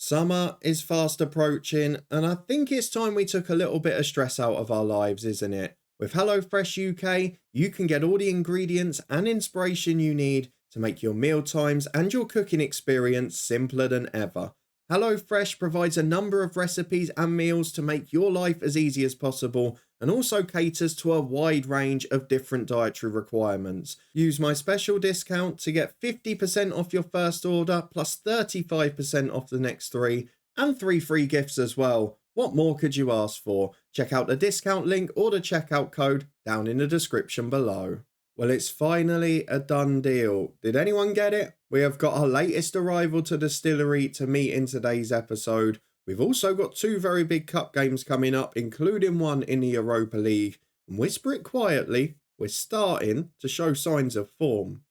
Summer is fast approaching, and I think it's time we took a little bit of stress out of our lives, isn't it? With HelloFresh UK, you can get all the ingredients and inspiration you need to make your meal times and your cooking experience simpler than ever. HelloFresh provides a number of recipes and meals to make your life as easy as possible and also caters to a wide range of different dietary requirements. Use my special discount to get 50% off your first order plus 35% off the next three and 3 free gifts as well. What more could you ask for? Check out the discount link or the checkout code down in the description below. Well, it's finally a done deal. Did anyone get it? We have got our latest arrival to Distillery to meet in today's episode. We've also got 2 very big cup games coming up, including one in the Europa League. And whisper it quietly, we're starting to show signs of form.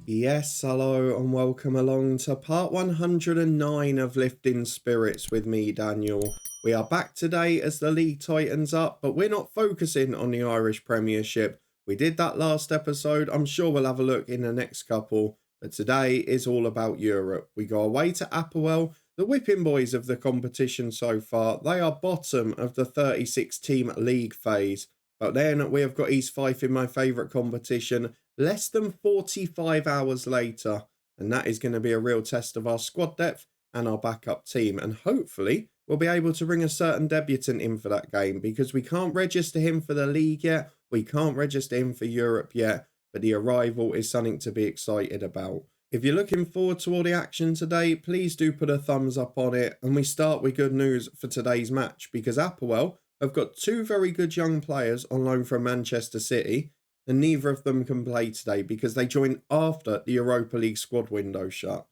Yes, hello and welcome along to part 109 of Lifting Spirits with me, Daniel. We are back today as the league tightens up, but we're not focusing on the Irish Premiership. We did that last episode. I'm sure we'll have a look in the next couple, but today is all about Europe. We go away to Apoel, the whipping boys of the competition so far. They are bottom of the 36-team league phase. But then we have got East Fife in my favourite competition less than 45 hours later. And that is going to be a real test of our squad depth and our backup team. And hopefully we'll be able to bring a certain debutant in for that game because we can't register him for the league yet. We can't register him for Europe yet. But the arrival is something to be excited about. If you're looking forward to all the action today, please do put a thumbs up on it. And we start with good news for today's match because Apoel have got 2 very good young players on loan from Manchester City, and neither of them can play today because they joined after the Europa League squad window shut.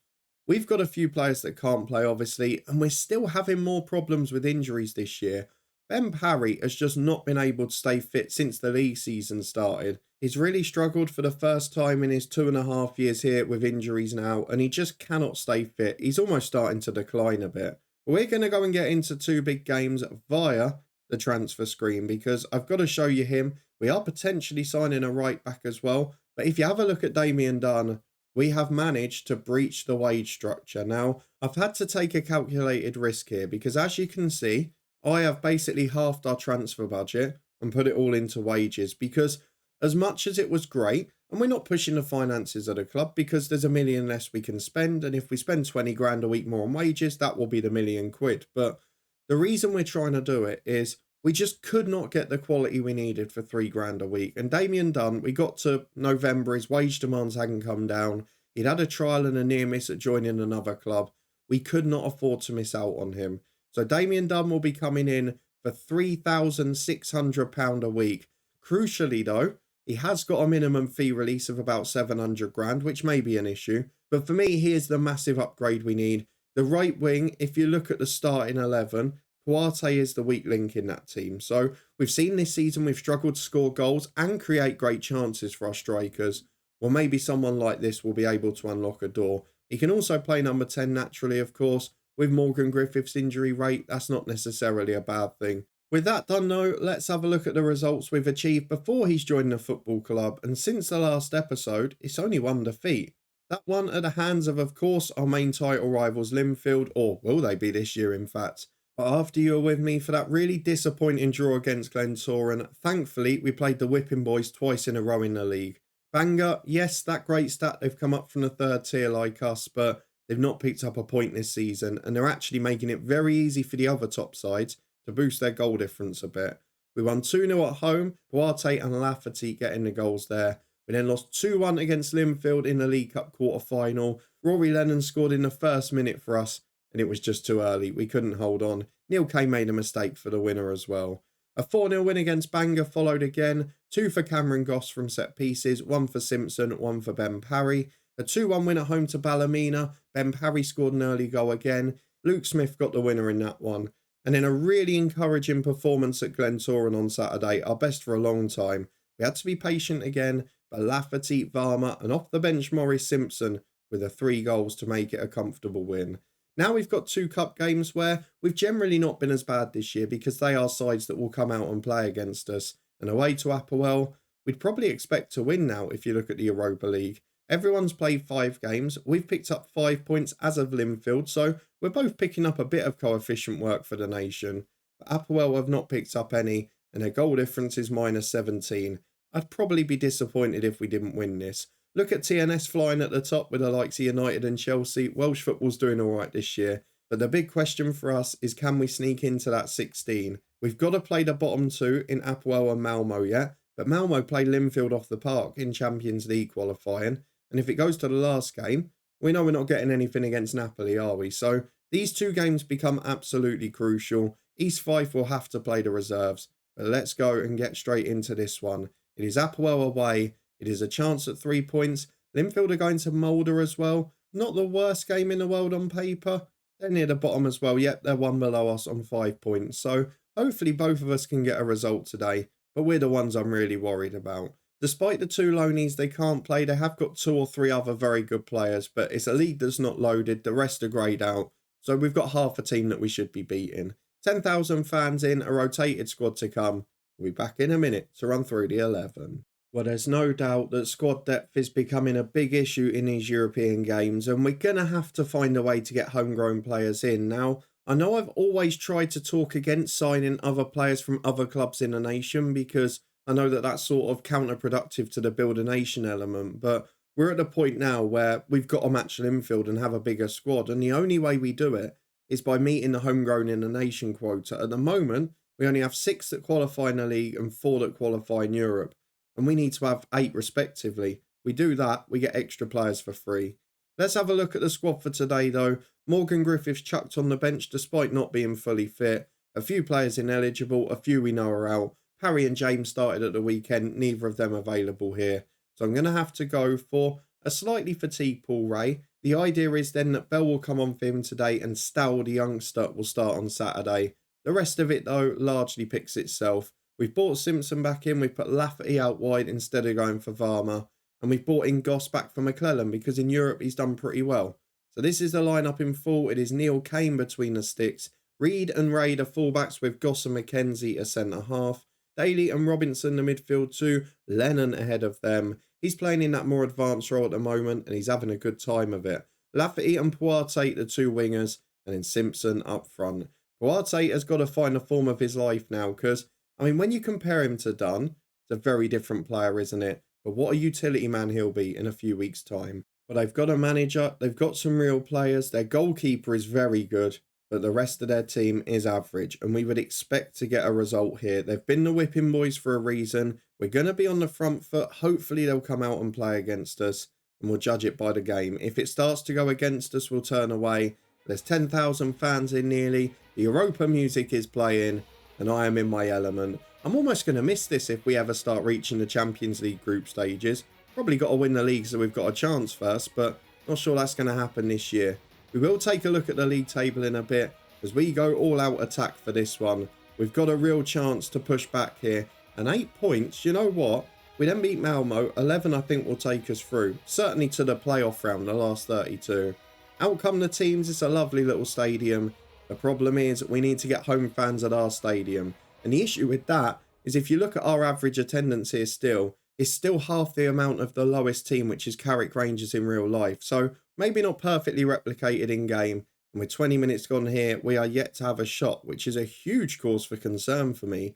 We've got a few players that can't play, obviously, and we're still having more problems with injuries this year. Ben Parry has just not been able to stay fit since the league season started. He's really struggled for the first time in his 2.5 years here with injuries now, and he just cannot stay fit. He's almost starting to decline a bit. We're going to go and get into 2 big games via the transfer screen because I've got to show you him. We are potentially signing a right back as well, but if you have a look at DUNN, we have managed to breach the wage structure. Now, I've had to take a calculated risk here because as you can see, I have basically halved our transfer budget and put it all into wages because as much as it was great, and we're not pushing the finances of the club because there's £1 million less we can spend, and if we spend 20 grand a week more on wages, that will be the £1 million. But the reason we're trying to do it is we just could not get the quality we needed for 3 grand a week. And DUNN, we got to November, his wage demands hadn't come down. He'd had a trial and a near miss at joining another club. We could not afford to miss out on him. So DUNN will be coming in for £3,600 a week. Crucially though, he has got a minimum fee release of about 700 grand, which may be an issue. But for me, here's the massive upgrade we need. The right wing, if you look at the starting 11, Puarte is the weak link in that team. So we've seen this season we've struggled to score goals and create great chances for our strikers. Well, maybe someone like this will be able to unlock a door. He can also play number 10 naturally, of course. With Morgan Griffith's injury rate, that's not necessarily a bad thing. With that done though, let's have a look at the results we've achieved before he's joined the football club. And since the last episode, it's only 1 defeat. That one at the hands of course, our main title rivals Linfield, or will they be this year in fact. But after you were with me for that really disappointing draw against Glentoran, thankfully we played the whipping boys twice in a row in the league. Bangor, yes, that great stat, they've come up from the 3rd tier like us, but they've not picked up a point this season, and they're actually making it very easy for the other top sides to boost their goal difference a bit. We won 2-0 at home, Puarte and Lafferty getting the goals there. We then lost 2-1 against Linfield in the League Cup quarter-final. Rory Lennon scored in the first minute for us, and it was just too early. We couldn't hold on. Neil Kay made a mistake for the winner as well. A 4-0 win against Bangor followed again. 2 for Cameron Goss from set pieces, 1 for Simpson, 1 for Ben Parry. A 2-1 win at home to Ballymena. Ben Parry scored an early goal again. Luke Smith got the winner in that one. And then a really encouraging performance at Glentoran on Saturday, our best for a long time. We had to be patient again, but Lafferty, Varma and off the bench Maurice Simpson with 3 goals to make it a comfortable win. Now we've got 2 cup games where we've generally not been as bad this year because they are sides that will come out and play against us. And away to Apoel, we'd probably expect to win now if you look at the Europa League. Everyone's played 5 games. We've picked up 5 points as of Linfield, so we're both picking up a bit of coefficient work for the nation. But Apoel have not picked up any, and their goal difference is -17. I'd probably be disappointed if we didn't win this. Look at TNS flying at the top with the likes of United and Chelsea. Welsh football's doing all right this year. But the big question for us is, can we sneak into that 16? We've got to play the bottom 2 in Apoel and Malmo yet. But Malmo played Linfield off the park in Champions League qualifying. And if it goes to the last game, we know we're not getting anything against Napoli, are we? So these 2 games become absolutely crucial. East Fife will have to play the reserves. But let's go and get straight into this one. It is Apoel away. It is a chance at 3 points. Linfield are going to Mulder as well. Not the worst game in the world on paper. They're near the bottom as well. Yep, they're 1 below us on 5 points. So hopefully both of us can get a result today. But we're the ones I'm really worried about. Despite the 2 loanies they can't play, they have got 2 or 3 other very good players. But it's a league that's not loaded. The rest are greyed out. So we've got half a team that we should be beating. 10,000 fans in, a rotated squad to come. We'll be back in a minute to run through the 11. Well, there's no doubt that squad depth is becoming a big issue in these European games, and we're going to have to find a way to get homegrown players in. Now, I know I've always tried to talk against signing other players from other clubs in the nation because I know that that's sort of counterproductive to the build a nation element, but we're at the point now where we've got to match Linfield and have a bigger squad, and the only way we do it is by meeting the homegrown in the nation quota. At the moment, we only have 6 that qualify in the league and 4 that qualify in Europe. And we need to have 8 respectively. We do that, we get extra players for free. Let's have a look at the squad for today though. Morgan Griffiths chucked on the bench despite not being fully fit. A few players ineligible, a few we know are out. Harry and James started at the weekend, neither of them available here. So I'm going to have to go for a slightly fatigued Paul Ray. The idea is then that Bell will come on for him today and Stow, the youngster, will start on Saturday. The rest of it though largely picks itself. We've brought Simpson back in, we've put Lafferty out wide instead of going for Varma. And we've brought in Goss back for McClellan because in Europe he's done pretty well. So this is the lineup in full. It is Neil Kane between the sticks. Reed and Raid are fullbacks with Goss and McKenzie a centre half. Daly and Robinson the midfield 2. Lennon ahead of them. He's playing in that more advanced role at the moment and he's having a good time of it. Lafferty and Puarte the 2 wingers and then Simpson up front. Puarte has got to find the form of his life now because I mean, when you compare him to Dunn, it's a very different player, isn't it? But what a utility man he'll be in a few weeks' time. But they've got a manager, they've got some real players, their goalkeeper is very good, but the rest of their team is average, and we would expect to get a result here. They've been the whipping boys for a reason. We're going to be on the front foot. Hopefully they'll come out and play against us, and we'll judge it by the game. If it starts to go against us, we'll turn away. There's 10,000 fans in nearly. The Europa music is playing. And I am in my element. I'm almost going to miss this if we ever start reaching the Champions League group stages. Probably got to win the league so we've got a chance first, but not sure that's going to happen this year. We will take a look at the league table in a bit as we go all out attack for this one. We've got a real chance to push back here. And 8 points, you know what? We then beat Malmo. 11 I think will take us through. Certainly to the playoff round, the last 32. Out come the teams. It's a lovely little stadium. The problem is we need to get home fans at our stadium. And the issue with that is if you look at our average attendance here still, it's still half the amount of the lowest team, which is Carrick Rangers in real life. So maybe not perfectly replicated in game. And with 20 minutes gone here, we are yet to have a shot, which is a huge cause for concern for me.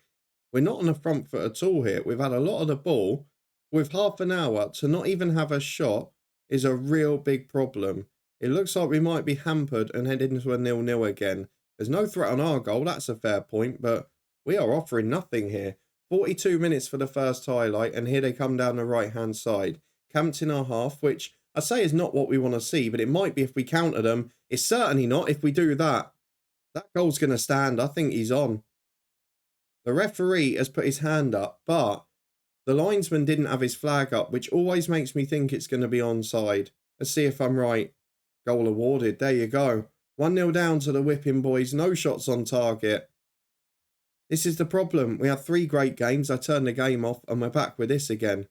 We're not on the front foot at all here. We've had a lot of the ball. With half an hour to not even have a shot is a real big problem. It looks like we might be hampered and head into a 0-0 again. There's no threat on our goal, that's a fair point, but we are offering nothing here. 42 minutes for the first highlight, and here they come down the right-hand side. Camped in our half, which I say is not what we want to see, but it might be if we counter them. It's certainly not if we do that. That goal's going to stand. I think he's on. The referee has put his hand up, but the linesman didn't have his flag up, which always makes me think it's going to be onside. Let's see if I'm right. Goal awarded. There you go. 1-0 down to the whipping boys. No shots on target. This is the problem. We had 3 great games. I turned the game off and we're back with this again.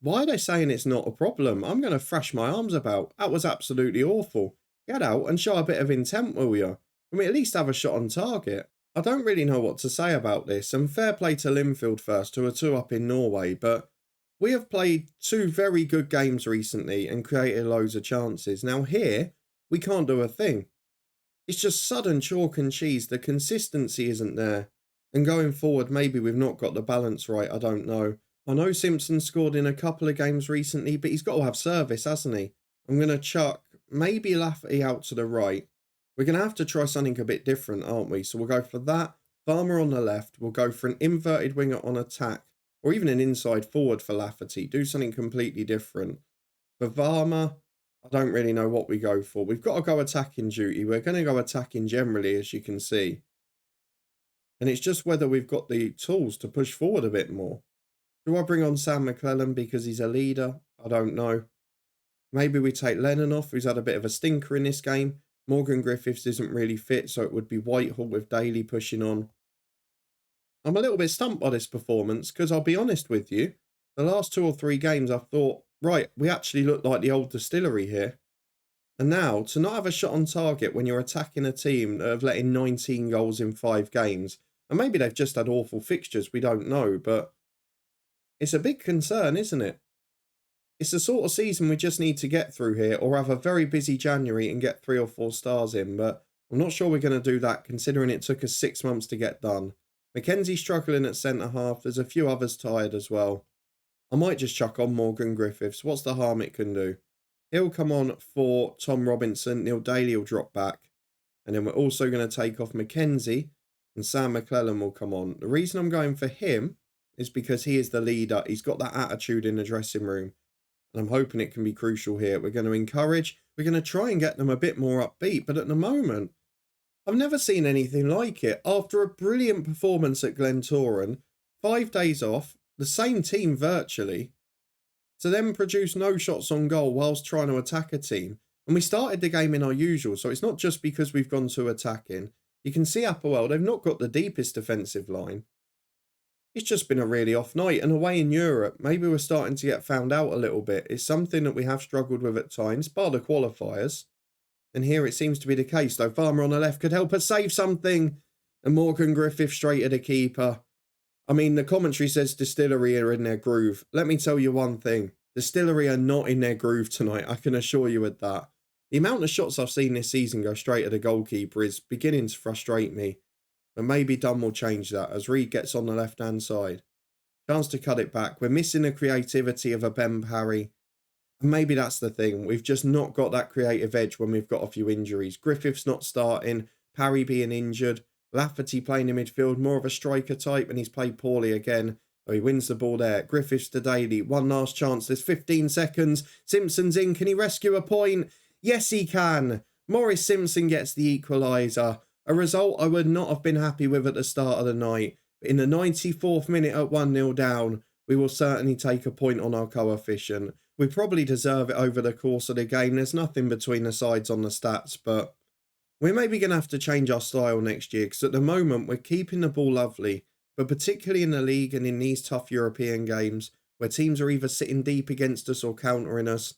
Why are they saying it's not a problem? I'm going to thrash my arms about. That was absolutely awful. Get out and show a bit of intent, will you? Can we at least have a shot on target? I don't really know what to say about this, and fair play to Linfield first, who are 2 up in Norway, but we have played 2 very good games recently and created loads of chances. Now here, we can't do a thing. It's just sudden chalk and cheese. The consistency isn't there. And going forward, maybe we've not got the balance right. I don't know. I know Simpson scored in a couple of games recently, but he's got to have service, hasn't he? I'm going to chuck maybe Lafferty out to the right. We're going to have to try something a bit different, aren't we? So we'll go for that. Farmer on the left. We'll go for an inverted winger on attack, or even an inside forward for Lafferty. Do something completely different. For Varma, I don't really know what we go for. We've got to go attacking duty. We're going to go attacking generally, as you can see. And it's just whether we've got the tools to push forward a bit more. Do I bring on Sam McClellan because he's a leader? I don't know. Maybe we take Lennon off, who's had a bit of a stinker in this game. Morgan Griffiths isn't really fit, so it would be Whitehall with Daly pushing on. I'm a little bit stumped by this performance because I'll be honest with you. The last 2 or 3 games I've thought, right, we actually look like the old Distillery here. And now, to not have a shot on target when you're attacking a team that have let in 19 goals in 5 games, and maybe they've just had awful fixtures, we don't know, but it's a big concern, isn't it? It's the sort of season we just need to get through here, or have a very busy January and get 3 or 4 stars in, but I'm not sure we're going to do that considering it took us 6 months to get done. Mackenzie's struggling at centre-half, there's a few others tired as well. I might just chuck on Morgan Griffiths, what's the harm it can do? He'll come on for Tom Robinson, Neil Daly will drop back. And then we're also going to take off Mackenzie, and Sam McClellan will come on. The reason I'm going for him is because he is the leader, he's got that attitude in the dressing room. And I'm hoping it can be crucial here. We're going to encourage. We're going to try and get them a bit more upbeat. But at the moment, I've never seen anything like it. After a brilliant performance at Glentoran, 5 days off, the same team virtually, to then produce no shots on goal whilst trying to attack a team. And we started the game in our usual. So it's not just because we've gone to attacking. You can see Apoel, they've not got the deepest defensive line. It's just been a really off night, and away in Europe, maybe we're starting to get found out a little bit. It's something that we have struggled with at times, bar the qualifiers. And here it seems to be the case, though. Farmer on the left could help us save something. And Morgan Griffith straight at the keeper. I mean, the commentary says Distillery are in their groove. Let me tell you one thing. Distillery are not in their groove tonight, I can assure you of that. The amount of shots I've seen this season go straight at the goalkeeper is beginning to frustrate me. But maybe Dunn will change that as Reed gets on the left-hand side. Chance to cut it back. We're missing the creativity of a Ben Parry. And maybe that's the thing. We've just not got that creative edge when we've got a few injuries. Griffith's not starting. Parry being injured. Lafferty playing in midfield. More of a striker type, and he's played poorly again. Oh, he wins the ball there. Griffiths to Daly. One last chance. There's 15 seconds. Simpson's in. Can he rescue a point? Yes, he can. Morris Simpson gets the equaliser. A result I would not have been happy with at the start of the night. But in the 94th minute at 1-0 down, we will certainly take a point on our coefficient. We probably deserve it over the course of the game. There's nothing between the sides on the stats, but we're maybe going to have to change our style next year because at the moment we're keeping the ball lovely, but particularly in the league and in these tough European games where teams are either sitting deep against us or countering us,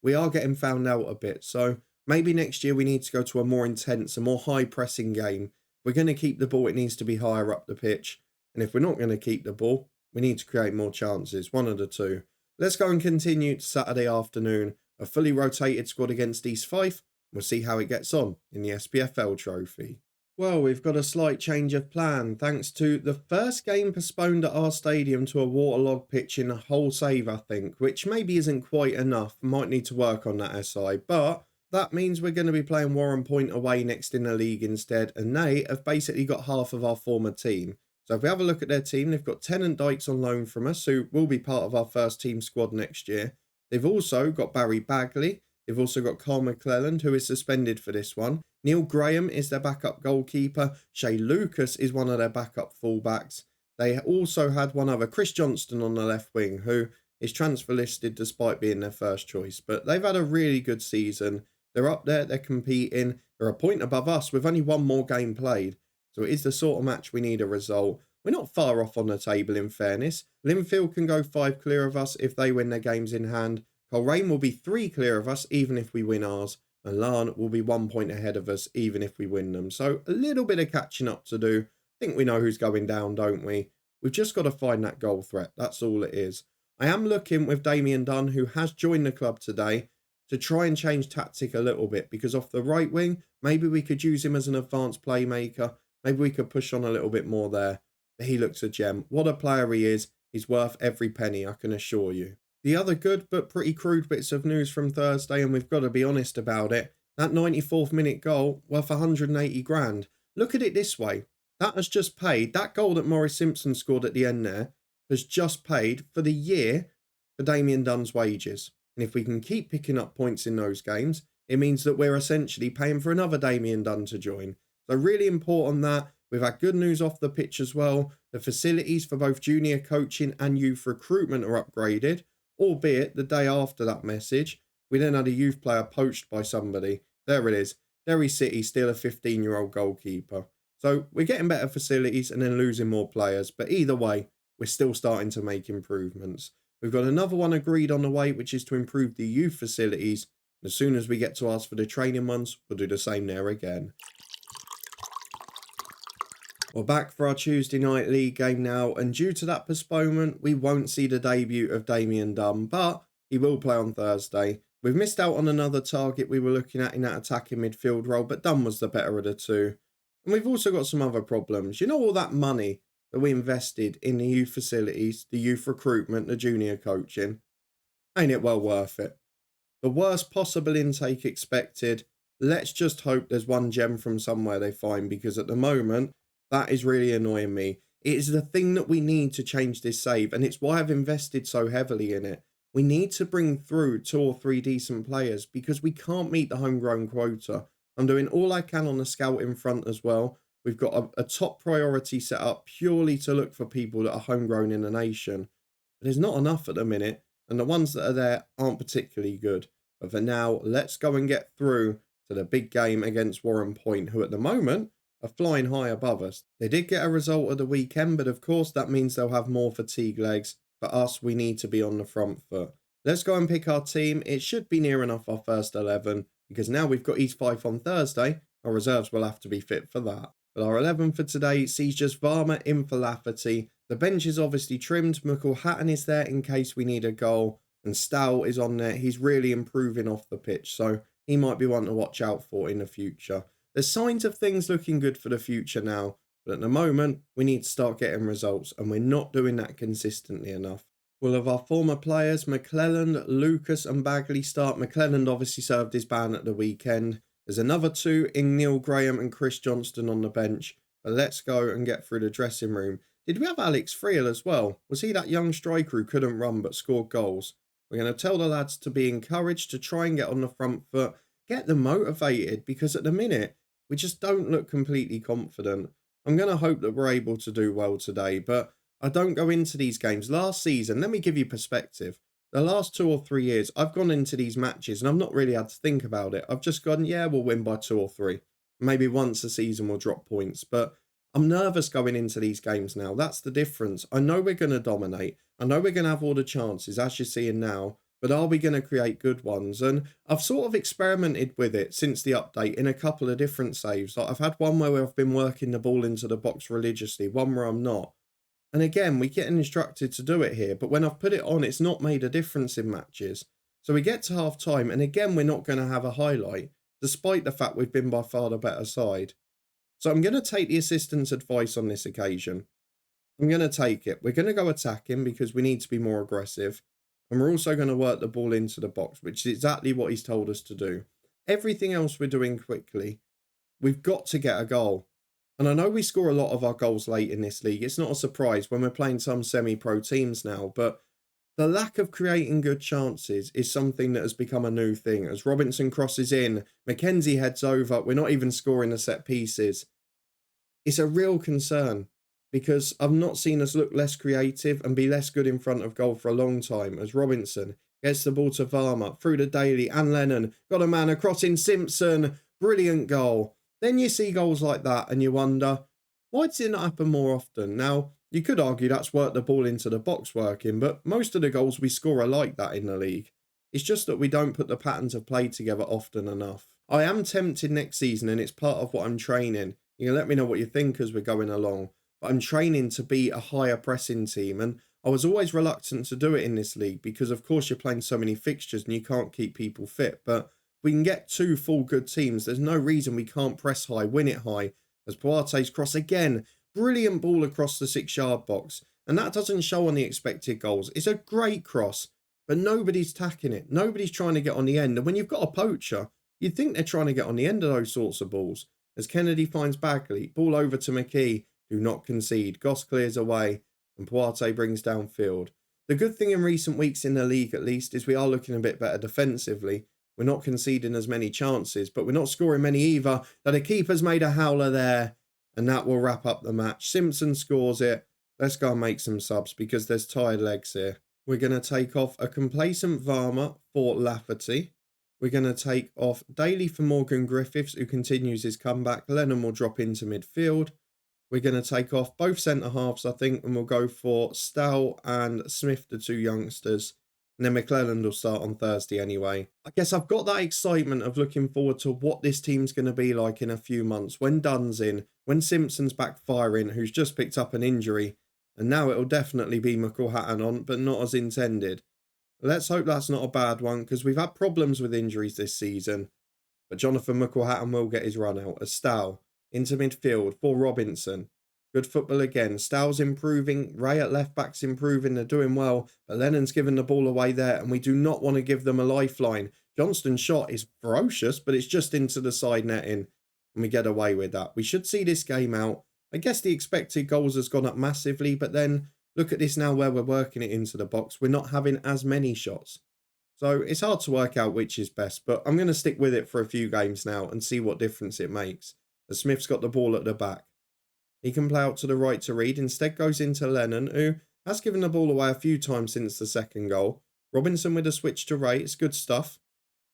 we are getting found out a bit. So maybe next year we need to go to a more intense, a more high-pressing game. If we're going to keep the ball, it needs to be higher up the pitch. And if we're not going to keep the ball, we need to create more chances. One of the two. Let's go and continue to Saturday afternoon. A fully rotated squad against East Fife. We'll see how it gets on in the SPFL trophy. Well, we've got a slight change of plan thanks to the first game postponed at our stadium to a waterlogged pitch in a whole save, I think, which maybe isn't quite enough. Might need to work on that SI, but that means we're going to be playing Warren Point away next in the league instead, and they have basically got half of our former team. So if we have a look at their team, they've got Tennant Dykes on loan from us, who will be part of our first team squad next year. They've also got Barry Bagley. They've also got Carl McClelland, who is suspended for this one. Neil Graham is their backup goalkeeper. Shay Lucas is one of their backup fullbacks. They also had one other, Chris Johnston, on the left wing, who is transfer listed despite being their first choice. But they've had a really good season. They're up there, they're competing. They're a point above us with only one more game played. So it is the sort of match we need a result. We're not far off on the table, in fairness. Linfield can go 5 clear of us if they win their games in hand. Coleraine will be 3 clear of us even if we win ours. and Larne will be 1 point ahead of us even if we win them. So a little bit of catching up to do. I think we know who's going down, don't we? We've just got to find that goal threat. That's all it is. I am looking with DUNN, who has joined the club today, to try and change tactic a little bit, because off the right wing, maybe we could use him as an advanced playmaker. Maybe we could push on a little bit more there. But he looks a gem. What a player he is. He's worth every penny, I can assure you. The other good but pretty crude bits of news from Thursday, and we've got to be honest about it, that 94th minute goal worth 180 grand. Look at it this way. That has just paid, that goal that Maurice Simpson scored at the end there, has just paid for the year for Damien Dunn's wages. And if we can keep picking up points in those games, it means that we're essentially paying for another Damien Dunn to join. So really important that. We've had good news off the pitch as well. The facilities for both junior coaching and youth recruitment are upgraded, albeit the day after that message, we then had a youth player poached by somebody. There it is. Derry City still a 15-year-old goalkeeper. So we're getting better facilities and then losing more players. But either way, we're still starting to make improvements. We've got another one agreed on the way, which is to improve the youth facilities. As soon as we get to ask for the training ones, we'll do the same there again. We're back for our Tuesday night league game now, and due to that postponement, we won't see the debut of Damien Dunn, but he will play on Thursday. We've missed out on another target we were looking at in that attacking midfield role, but Dunn was the better of the two. And we've also got some other problems. You know, all that money that we invested in the youth facilities, the youth recruitment, the junior coaching, ain't it well worth it? The worst possible intake expected. Let's just hope there's one gem from somewhere they find, because at the moment, that is really annoying me. It is the thing that we need to change this save, and it's why I've invested so heavily in it. We need to bring through 2 or 3 decent players, because we can't meet the homegrown quota. I'm doing all I can on the scout in front as well. We've got a top priority set up purely to look for people that are homegrown in the nation. But there's not enough at the minute, and the ones that are there aren't particularly good. But for now, let's go and get through to the big game against Warren Point, who at the moment are flying high above us. They did get a result at the weekend, but of course that means they'll have more fatigue legs. For us, we need to be on the front foot. Let's go and pick our team. It should be near enough our first 11, because now we've got East Fife on Thursday, our reserves will have to be fit for that. But our 11 for today sees just Varma in for Lafferty. The bench is obviously trimmed. McElhatton is there in case we need a goal, and Stow is on there. He's really improving off the pitch, so he might be one to watch out for in the future. There's signs of things looking good for the future now, but at the moment, we need to start getting results, and we're not doing that consistently enough. All of our former players, McClelland, Lucas and Bagley start. McClelland obviously served his ban at the weekend. There's another 2 in Neil Graham and Chris Johnston on the bench, but let's go and get through the dressing room. Did we have Alex Friel as well? Was he that young striker who couldn't run but scored goals? We're going to tell the lads to be encouraged to try and get on the front foot, get them motivated, because at the minute, we just don't look completely confident. I'm going to hope that we're able to do well today, but I don't go into these games. Last season, let me give you perspective. The last 2 or 3 years, I've gone into these matches and I've not really had to think about it. I've just gone, yeah, we'll win by 2 or 3. Maybe once a season we'll drop points, but I'm nervous going into these games now. That's the difference. I know we're going to dominate. I know we're going to have all the chances, as you're seeing now, but are we going to create good ones? And I've sort of experimented with it since the update in a couple of different saves. Like I've had one where I've been working the ball into the box religiously, one where I'm not. And again, we get instructed to do it here, but when I've put it on, it's not made a difference in matches. So we get to half time, and again, we're not going to have a highlight, despite the fact we've been by far the better side. So I'm going to take the assistant's advice on this occasion. I'm going to take it. We're going to go attacking because we need to be more aggressive. And we're also going to work the ball into the box, which is exactly what he's told us to do. Everything else we're doing quickly. We've got to get a goal. And I know we score a lot of our goals late in this league. It's not a surprise when we're playing some semi-pro teams now, but the lack of creating good chances is something that has become a new thing. As Robinson crosses in, Mackenzie heads over, we're not even scoring the set pieces. It's a real concern because I've not seen us look less creative and be less good in front of goal for a long time, as Robinson gets the ball to Varma, through to Daly and Lennon, got a man across in Simpson, brilliant goal. Then you see goals like that and you wonder, why does it not happen more often? Now, you could argue that's worked the ball into the box working, but most of the goals we score are like that in the league. It's just that we don't put the patterns of play together often enough. I am tempted next season, and it's part of what I'm training. You can let me know what you think as we're going along. But I'm training to be a higher pressing team, and I was always reluctant to do it in this league because, of course, you're playing so many fixtures and you can't keep people fit. But if we can get 2 full good teams, there's no reason we can't press high, win it high. As Boate's cross again, brilliant ball across the 6-yard box. And that doesn't show on the expected goals. It's a great cross, but nobody's tacking it. Nobody's trying to get on the end. And when you've got a poacher, you'd think they're trying to get on the end of those sorts of balls. As Kennedy finds Bagley, ball over to McKee, do not concede. Goss clears away, and Poate brings downfield. The good thing in recent weeks in the league, at least, is we are looking a bit better defensively. We're not conceding as many chances, but we're not scoring many either. Now the keeper's made a howler there, and that will wrap up the match. Simpson scores it. Let's go and make some subs because there's tired legs here. We're going to take off a complacent Varma for Lafferty. We're going to take off Daly for Morgan Griffiths, who continues his comeback. Lennon will drop into midfield. We're going to take off both centre-halves, I think, and we'll go for Stow and Smith, the 2 youngsters. And then McClelland will start on Thursday anyway. I guess I've got that excitement of looking forward to what this team's going to be like in a few months. When Dunn's in, when Simpson's back firing, who's just picked up an injury. And now it'll definitely be McElhatton on, but not as intended. Let's hope that's not a bad one, because we've had problems with injuries this season. But Jonathan McElhatton will get his run out. As Stow into midfield for Robinson. Good football again. Stow's improving. Ray at left back's improving. They're doing well. But Lennon's given the ball away there, and we do not want to give them a lifeline. Johnston's shot is ferocious, but it's just into the side netting. And we get away with that. We should see this game out. I guess the expected goals has gone up massively, but then look at this now where we're working it into the box. We're not having as many shots. So it's hard to work out which is best, but I'm going to stick with it for a few games now and see what difference it makes. As Smith's got the ball at the back. He can play out to the right to Reed. Instead goes into Lennon, who has given the ball away a few times since the second goal. Robinson with a switch to Ray. It's good stuff.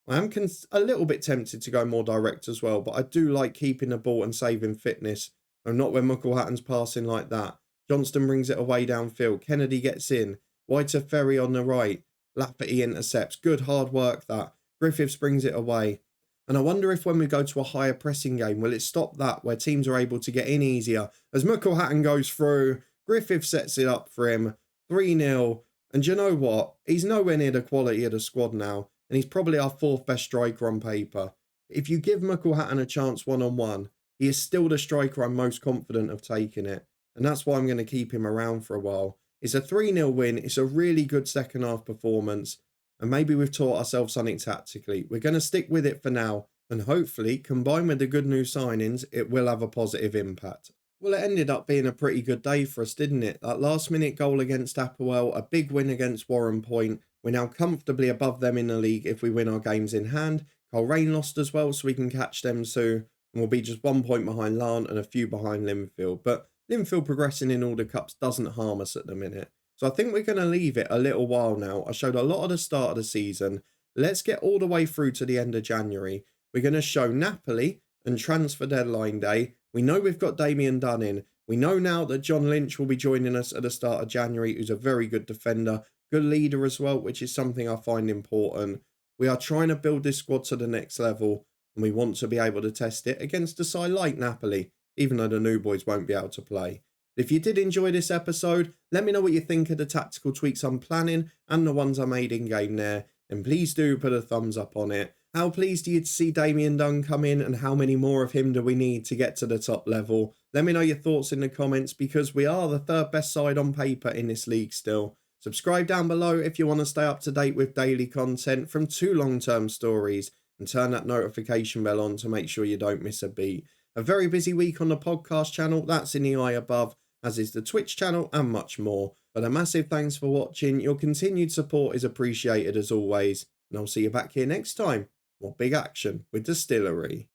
I am a little bit tempted to go more direct as well, but I do like keeping the ball and saving fitness. And not when McElhatton's passing like that. Johnston brings it away downfield. Kennedy gets in. Wide to Ferry on the right. Lafferty intercepts. Good hard work that. Griffiths brings it away. And I wonder if when we go to a higher pressing game, will it stop that where teams are able to get in easier? As McElhatton goes through, Griffiths sets it up for him. 3-0. And you know what? He's nowhere near the quality of the squad now. And he's probably our 4th best striker on paper. If you give McElhatton a chance one-on-one, he is still the striker I'm most confident of taking it. And that's why I'm going to keep him around for a while. It's a 3-0 win. It's a really good second half performance. And maybe we've taught ourselves something tactically. We're going to stick with it for now. And hopefully, combined with the good new signings, it will have a positive impact. Well, it ended up being a pretty good day for us, didn't it? That last-minute goal against Apoel, a big win against Warren Point. We're now comfortably above them in the league if we win our games in hand. Coleraine lost as well, so we can catch them soon. And we'll be just 1 point behind Larne and a few behind Linfield. But Linfield progressing in all the cups doesn't harm us at the minute. So I think we're going to leave it a little while now. I showed a lot of the start of the season. Let's get all the way through to the end of January. We're going to show Napoli and transfer deadline day. We know we've got Damien Dunn in. We know now that John Lynch will be joining us at the start of January, who's a very good defender, good leader as well, which is something I find important. We are trying to build this squad to the next level, and we want to be able to test it against a side like Napoli, even though the new boys won't be able to play. If you did enjoy this episode, let me know what you think of the tactical tweaks I'm planning and the ones I made in-game there, and please do put a thumbs up on it. How pleased are you to see Damien Dunn come in, and how many more of him do we need to get to the top level? Let me know your thoughts in the comments, because we are the 3rd best side on paper in this league still. Subscribe down below if you want to stay up to date with daily content from 2 long-term stories, and turn that notification bell on to make sure you don't miss a beat. A very busy week on the podcast channel, that's in the eye above, as is the Twitch channel and much more. But a massive thanks for watching. Your continued support is appreciated as always, and I'll see you back here next time. More big action with Distillery.